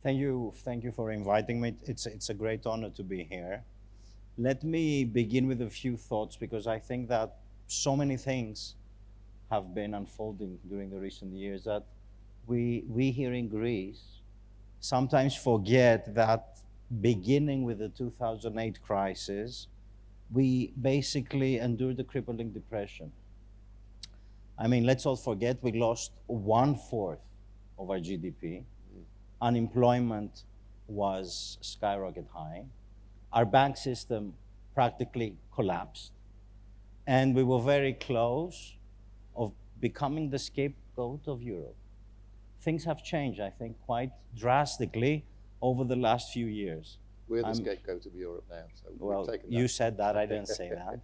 Thank you for inviting me. It's a great honor to be here. Let me begin with a few thoughts because I think that so many things have been unfolding during the recent years that we here in Greece sometimes forget that beginning with the 2008 crisis, we basically endured a crippling depression. I mean, let's all forget we lost 1/4 of our GDP. Unemployment was skyrocket high. Our bank system practically collapsed. And we were very close of becoming the scapegoat of Europe. Things have changed, I think, quite drastically over the last few years. We're the scapegoat of Europe now, so well, we've taken that. You said that, I didn't say that.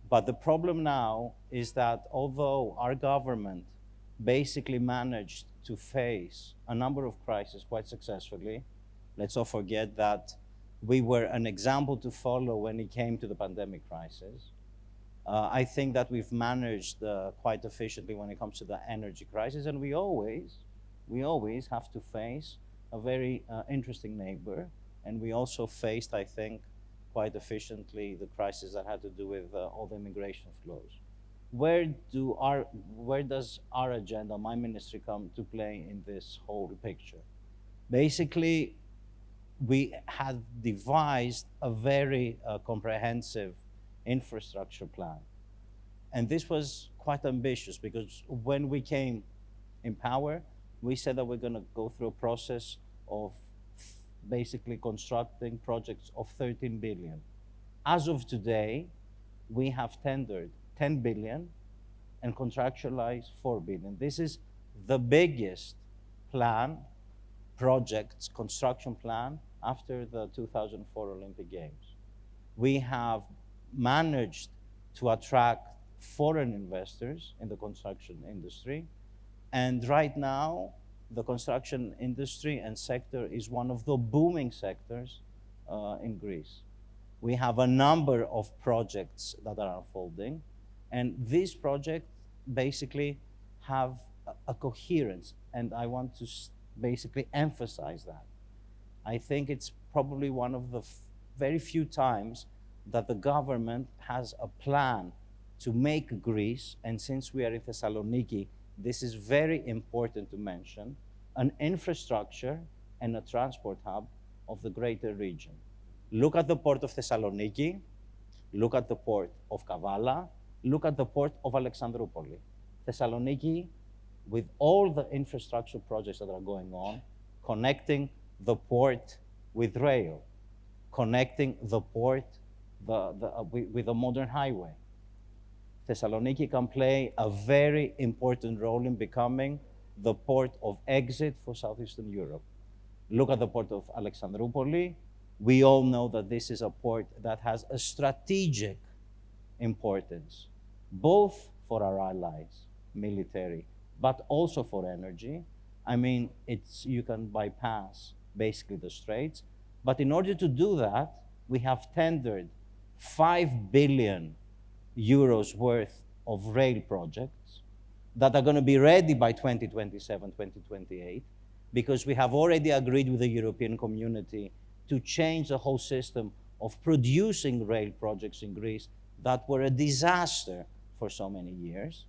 But the problem now is that although our government basically managed to face a number of crises quite successfully, let's not forget that we were an example to follow when it came to the pandemic crisis. I think that we've managed quite efficiently when it comes to the energy crisis, and we always have to face a very interesting neighbor, and we also faced, I think, quite efficiently the crisis that had to do with all the immigration flows. Where does our agenda, my ministry, come to play in this whole picture? Basically, we had devised a very comprehensive infrastructure plan. And this was quite ambitious because when we came in power, we said that we're going to go through a process of basically constructing projects of 13 billion. As of today, we have tendered 10 billion and contractualized 4 billion. This is the biggest construction plan after the 2004 Olympic Games. We have managed to attract foreign investors in the construction industry. And right now, the construction industry and sector is one of the booming sectors in Greece. We have a number of projects that are unfolding, and these projects basically have a coherence, and I want to basically emphasize that. I think it's probably one of the very few times that the government has a plan to make Greece, and since we are in Thessaloniki, this is very important to mention, an infrastructure and a transport hub of the greater region. Look at the port of Thessaloniki, look at the port of Kavala, look at the port of Alexandroupoli. Thessaloniki, with all the infrastructure projects that are going on, connecting the port with rail, connecting the port with a modern highway. Thessaloniki can play a very important role in becoming the port of exit for Southeastern Europe. Look at the port of Alexandroupoli. We all know that this is a port that has a strategic importance, both for our allies, military, but also for energy. I mean, you can bypass basically the straits. But in order to do that, we have tendered 5 billion euros worth of rail projects that are going to be ready by 2027, 2028, because we have already agreed with the European community to change the whole system of producing rail projects in Greece that were a disaster for so many years,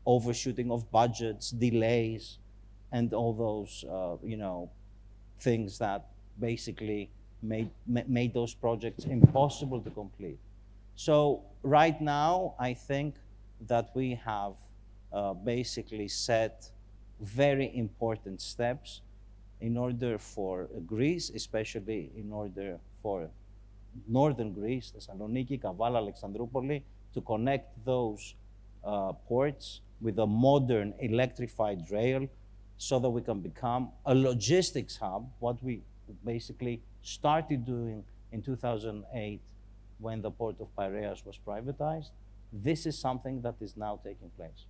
overshooting of budgets, delays, and all those things that basically made those projects impossible to complete. So right now, I think that we have basically set very important steps in order for Greece, especially in order for northern Greece, Thessaloniki, Kavala, Alexandroupoli, to connect those ports with a modern electrified rail so that we can become a logistics hub, what we basically started doing in 2008 when the port of Piraeus was privatized. This is something that is now taking place.